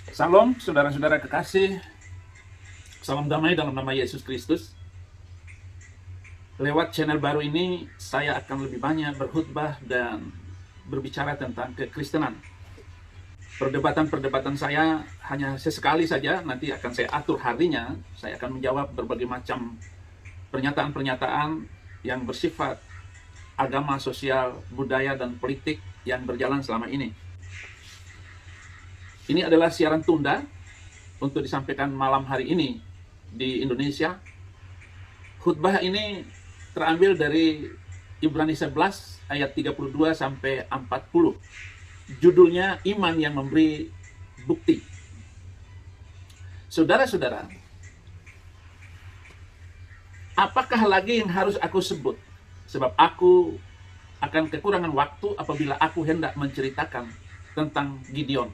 Salam, saudara-saudara kekasih. Salam damai dalam nama Yesus Kristus. Lewat channel baru ini, saya akan lebih banyak berkhutbah dan berbicara tentang kekristenan. Perdebatan-perdebatan saya hanya sesekali saja, nanti akan saya atur harinya. Saya akan menjawab berbagai macam pernyataan-pernyataan yang bersifat agama, sosial, budaya, dan politik yang berjalan selama ini. Ini adalah siaran tunda untuk disampaikan malam hari ini di Indonesia. Khutbah ini terambil dari Ibrani 11 ayat 32 sampai 40. Judulnya Iman yang Memberi Bukti. Saudara-saudara, apakah lagi yang harus aku sebut? Sebab aku akan kekurangan waktu apabila aku hendak menceritakan tentang Gideon,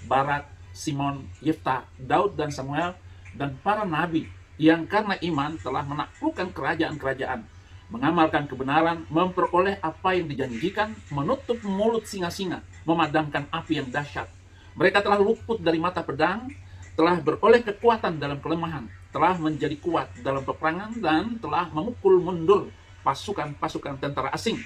Barak, Simon, Yefta, Daud, dan Samuel, dan para nabi yang karena iman telah menaklukkan kerajaan-kerajaan, mengamalkan kebenaran, memperoleh apa yang dijanjikan, menutup mulut singa-singa, memadamkan api yang dahsyat. Mereka telah luput dari mata pedang, telah beroleh kekuatan dalam kelemahan, telah menjadi kuat dalam peperangan, dan telah memukul mundur pasukan-pasukan tentara asing.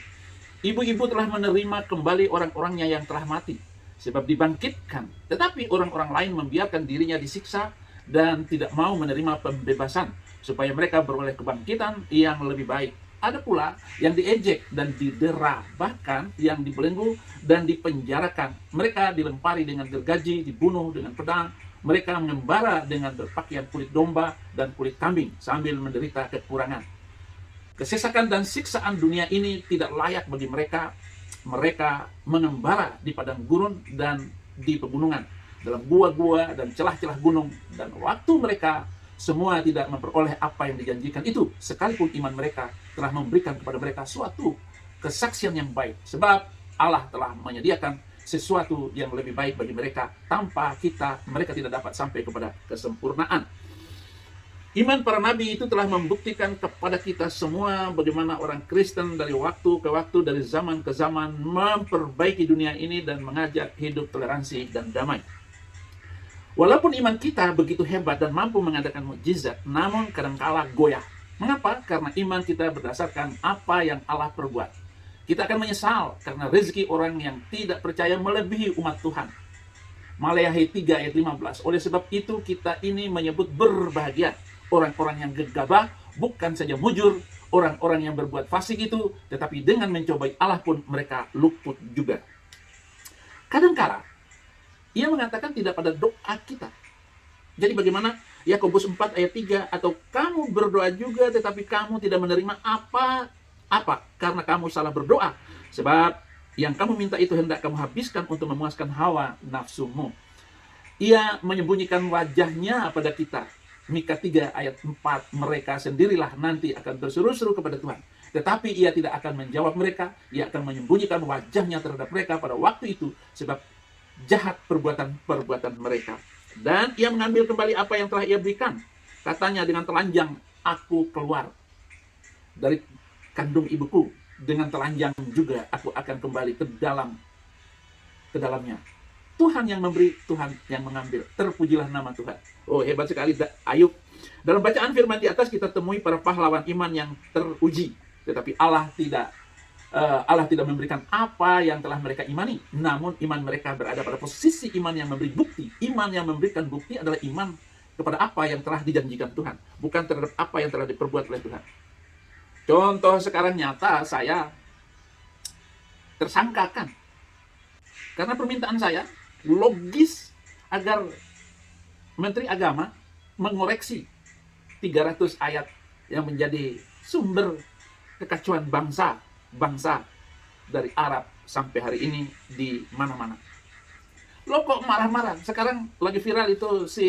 Ibu-ibu telah menerima kembali orang-orangnya yang telah mati, sebab dibangkitkan. Tetapi orang-orang lain membiarkan dirinya disiksa dan tidak mau menerima pembebasan, supaya mereka beroleh kebangkitan yang lebih baik. Ada pula yang diejek dan didera, bahkan yang dibelenggu dan dipenjarakan. Mereka dilempari dengan gergaji, dibunuh dengan pedang. Mereka mengembara dengan berpakaian kulit domba dan kulit kambing sambil menderita kekurangan. Kesesakan dan siksaan dunia ini tidak layak bagi mereka. Mereka mengembara di padang gurun dan di pegunungan, dalam gua-gua dan celah-celah gunung. Dan waktu mereka semua tidak memperoleh apa yang dijanjikan itu, sekalipun iman mereka telah memberikan kepada mereka suatu kesaksian yang baik. Sebab Allah telah menyediakan sesuatu yang lebih baik bagi mereka. Tanpa kita, mereka tidak dapat sampai kepada kesempurnaan. Iman para nabi itu telah membuktikan kepada kita semua bagaimana orang Kristen dari waktu ke waktu, dari zaman ke zaman, memperbaiki dunia ini dan mengajak hidup toleransi dan damai. Walaupun iman kita begitu hebat dan mampu mengadakan mukjizat, namun kadangkala goyah. Mengapa? Karena iman kita berdasarkan apa yang Allah perbuat. Kita akan menyesal karena rezeki orang yang tidak percaya melebihi umat Tuhan. Maleakhi 3 ayat 15. Oleh sebab itu kita ini menyebut berbahagia orang-orang yang gegabah, bukan saja mujur, orang-orang yang berbuat fasik itu, tetapi dengan mencobai Allah pun mereka luput juga. Kadangkala ia mengatakan tidak pada doa kita. Jadi bagaimana? Yakobus 4 ayat 3, atau kamu berdoa juga tetapi kamu tidak menerima apa-apa karena kamu salah berdoa. Sebab yang kamu minta itu hendak kamu habiskan untuk memuaskan hawa nafsumu. Ia menyembunyikan wajahnya pada kita. Mika 3 ayat 4, mereka sendirilah nanti akan berseru-seru kepada Tuhan. Tetapi ia tidak akan menjawab mereka, ia akan menyembunyikan wajahnya terhadap mereka pada waktu itu, sebab jahat perbuatan-perbuatan mereka. Dan ia mengambil kembali apa yang telah ia berikan. Katanya dengan telanjang aku keluar dari kandung ibuku, dengan telanjang juga aku akan kembali ke dalamnya. Tuhan yang memberi, Tuhan yang mengambil. Terpujilah nama Tuhan. Oh, hebat sekali Ayub. Dalam bacaan firman di atas kita temui para pahlawan iman yang teruji. Tetapi Allah tidak memberikan apa yang telah mereka imani. Namun iman mereka berada pada posisi iman yang memberi bukti. Iman yang memberikan bukti adalah iman kepada apa yang telah dijanjikan Tuhan, bukan terhadap apa yang telah diperbuat oleh Tuhan. Contoh sekarang nyata, saya tersangkakan karena permintaan saya logis agar Menteri Agama mengoreksi 300 ayat yang menjadi sumber kekacauan bangsa dari Arab sampai hari ini di mana-mana. Lo kok marah-marah? Sekarang lagi viral itu si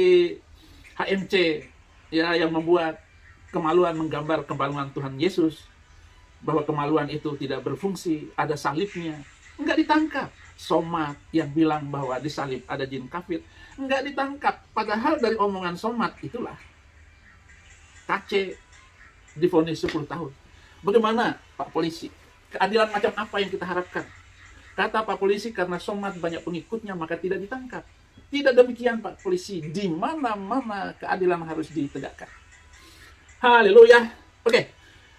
HMC ya, yang membuat kemaluan, menggambar kemaluan Tuhan Yesus, bahwa kemaluan itu tidak berfungsi, ada salibnya. Enggak ditangkap. Somad yang bilang bahwa di salib ada jin kafir, enggak ditangkap. Padahal dari omongan Somad itulah KC divonis 10 tahun. Bagaimana Pak Polisi? Keadilan macam apa yang kita harapkan? Kata Pak Polisi, karena Somad banyak pengikutnya maka tidak ditangkap. Tidak demikian Pak Polisi, di mana-mana keadilan harus ditegakkan. Haleluya. Oke,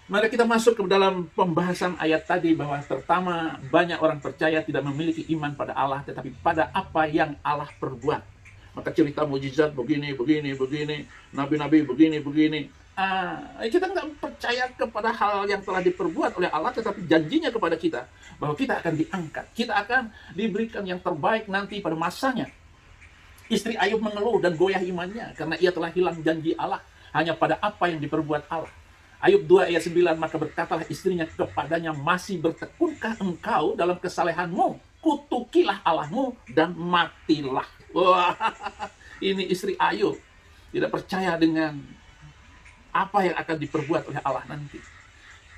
mari kita masuk ke dalam pembahasan ayat tadi, bahwa pertama, banyak orang percaya tidak memiliki iman pada Allah, tetapi pada apa yang Allah perbuat. Maka cerita mujizat begini, nabi-nabi begini. Kita nggak percaya kepada hal yang telah diperbuat oleh Allah, tetapi janjinya kepada kita bahwa kita akan diangkat, kita akan diberikan yang terbaik nanti pada masanya. Istri Ayub mengeluh dan goyah imannya karena ia telah hilang janji Allah hanya pada apa yang diperbuat Allah. Ayub 2 ayat 9, maka berkatalah istrinya kepadanya, masih bertekunkah engkau dalam kesalehanmu? Kutukilah Allahmu dan matilah. Wah, ini istri Ayub tidak percaya dengan apa yang akan diperbuat oleh Allah nanti.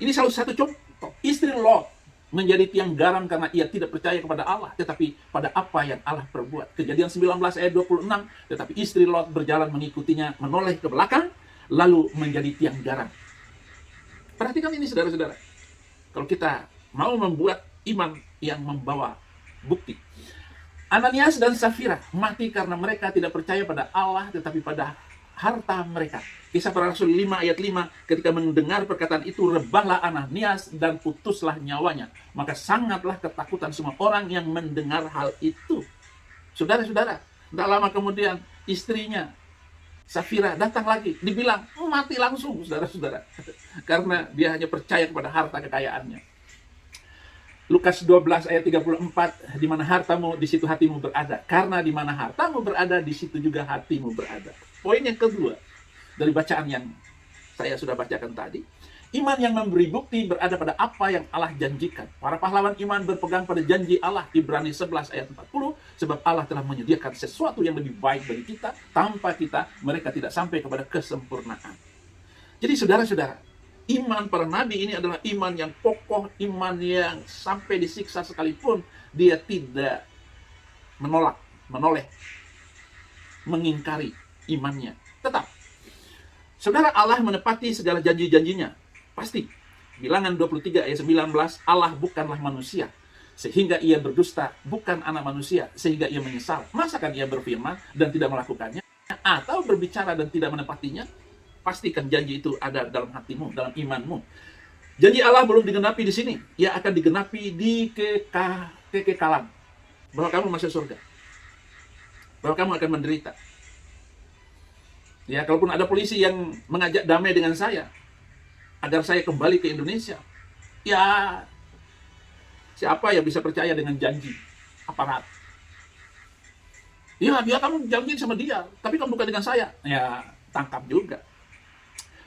Ini salah satu contoh. Istri Lot menjadi tiang garam karena ia tidak percaya kepada Allah, tetapi pada apa yang Allah perbuat. Kejadian 19 ayat 26, tetapi istri Lot berjalan mengikutinya, menoleh ke belakang, lalu menjadi tiang garam. Perhatikan ini saudara-saudara. Kalau kita mau membuat iman yang membawa bukti. Ananias dan Safira mati karena mereka tidak percaya pada Allah, tetapi pada harta mereka. Kisah Para Rasul 5 ayat 5, ketika mendengar perkataan itu, rebahlah Ananias dan putuslah nyawanya. Maka sangatlah ketakutan semua orang yang mendengar hal itu. Saudara-saudara, tidak lama kemudian istrinya Safira datang lagi, dibilang mati langsung, saudara-saudara, karena dia hanya percaya kepada harta kekayaannya. Lukas 12 ayat 34, di mana hartamu, di situ hatimu berada. Karena di mana hartamu berada, di situ juga hatimu berada. Poin yang kedua dari bacaan yang saya sudah bacakan tadi, iman yang memberi bukti berada pada apa yang Allah janjikan. Para pahlawan iman berpegang pada janji Allah, Ibrani 11 ayat 40, sebab Allah telah menyediakan sesuatu yang lebih baik bagi kita, tanpa kita mereka tidak sampai kepada kesempurnaan. Jadi saudara-saudara, iman para nabi ini adalah iman yang kokoh, iman yang sampai disiksa sekalipun dia tidak menoleh, mengingkari imannya. Tetap, saudara, Allah menepati segala janji-janjinya. Pasti. Bilangan 23 ayat 19, Allah bukanlah manusia sehingga ia berdusta, bukan anak manusia sehingga ia menyesal. Masakan ia berfirman dan tidak melakukannya, atau berbicara dan tidak menepatinya? Pastikan janji itu ada dalam hatimu, dalam imanmu. Janji Allah belum digenapi di sini. Ia akan digenapi di kekekalan. Bahwa kamu masuk surga. Bahwa kamu akan menderita. Ya, kalaupun ada polisi yang mengajak damai dengan saya, agar saya kembali ke Indonesia, ya, siapa yang bisa percaya dengan janji aparat? Ya, dia kamu janji sama dia, tapi kamu bukan dengan saya. Ya, tangkap juga.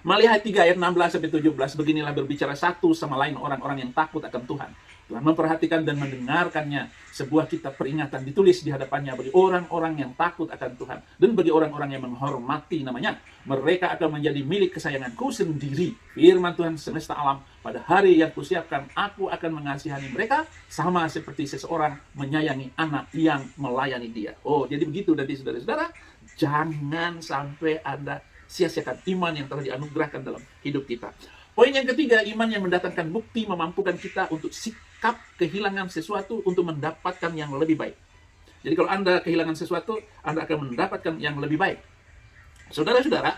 Malihat 3 ayat 16-17, beginilah berbicara satu sama lain orang-orang yang takut akan Tuhan. Tuhan memperhatikan dan mendengarkannya. Sebuah kitab peringatan ditulis di hadapannya bagi orang-orang yang takut akan Tuhan dan bagi orang-orang yang menghormati namanya. Mereka akan menjadi milik kesayanganku sendiri. Firman Tuhan semesta alam, pada hari yang kusiapkan aku akan mengasihani mereka sama seperti seseorang menyayangi anak yang melayani dia. Oh, jadi begitu nanti saudara-saudara, jangan sampai ada sia-siakan iman yang telah dianugerahkan dalam hidup kita. Poin yang ketiga, iman yang mendatangkan bukti memampukan kita untuk sikap kehilangan sesuatu untuk mendapatkan yang lebih baik. Jadi kalau Anda kehilangan sesuatu, Anda akan mendapatkan yang lebih baik. Saudara-saudara,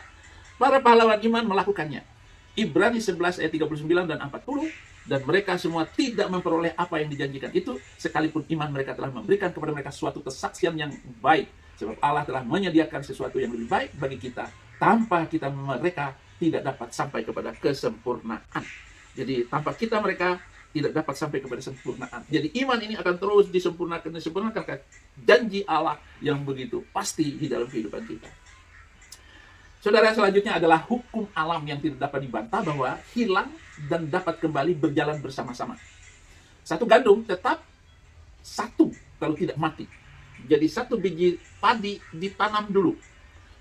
para pahlawan iman melakukannya. Ibrani 11 ayat 39 dan 40, dan mereka semua tidak memperoleh apa yang dijanjikan itu, sekalipun iman mereka telah memberikan kepada mereka suatu kesaksian yang baik. Sebab Allah telah menyediakan sesuatu yang lebih baik bagi kita, tanpa kita mereka tidak dapat sampai kepada kesempurnaan. Jadi tanpa kita mereka tidak dapat sampai kepada kesempurnaan. Jadi iman ini akan terus disempurnakan karena janji Allah yang begitu pasti di dalam kehidupan kita. Saudara, selanjutnya adalah hukum alam yang tidak dapat dibantah, bahwa hilang dan dapat kembali berjalan bersama-sama. Satu gandum tetap satu kalau tidak mati. Jadi satu biji padi ditanam dulu.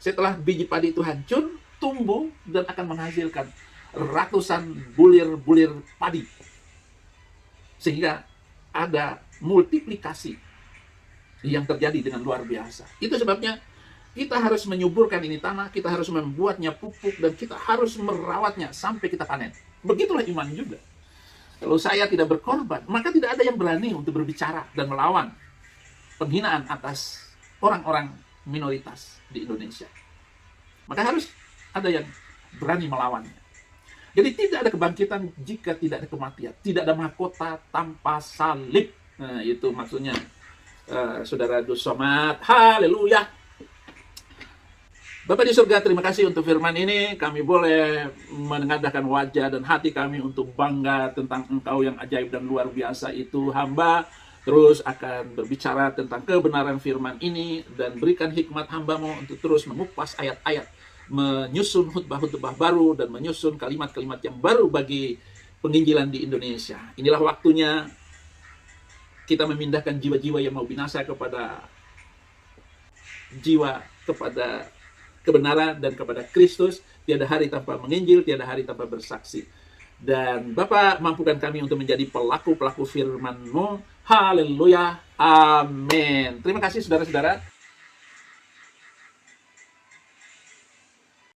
Setelah biji padi itu hancur, tumbuh dan akan menghasilkan ratusan bulir-bulir padi. Sehingga ada multiplikasi yang terjadi dengan luar biasa. Itu sebabnya kita harus menyuburkan ini tanah, kita harus membuatnya pupuk, dan kita harus merawatnya sampai kita panen. Begitulah iman juga. Kalau saya tidak berkorban, maka tidak ada yang berani untuk berbicara dan melawan penghinaan atas orang-orang minoritas di Indonesia. Maka harus ada yang berani melawannya. Jadi tidak ada kebangkitan jika tidak ada kematian. Tidak ada mahkota tanpa salib. Nah, itu maksudnya, Saudara Dusomat. Haleluya. Bapak di surga, terima kasih untuk firman ini. Kami boleh menengadahkan wajah dan hati kami untuk bangga tentang Engkau yang ajaib dan luar biasa itu. Hamba terus akan berbicara tentang kebenaran firman ini dan berikan hikmat hamba-Mu untuk terus mengupas ayat-ayat, menyusun khutbah-khutbah baru dan menyusun kalimat-kalimat yang baru bagi penginjilan di Indonesia. Inilah waktunya kita memindahkan jiwa-jiwa yang mau binasa kepada kebenaran dan kepada Kristus. Tiada hari tanpa menginjil, tiada hari tanpa bersaksi. Dan Bapa, mampukan kami untuk menjadi pelaku-pelaku firman-Mu. Haleluya. Amin. Terima kasih saudara-saudara.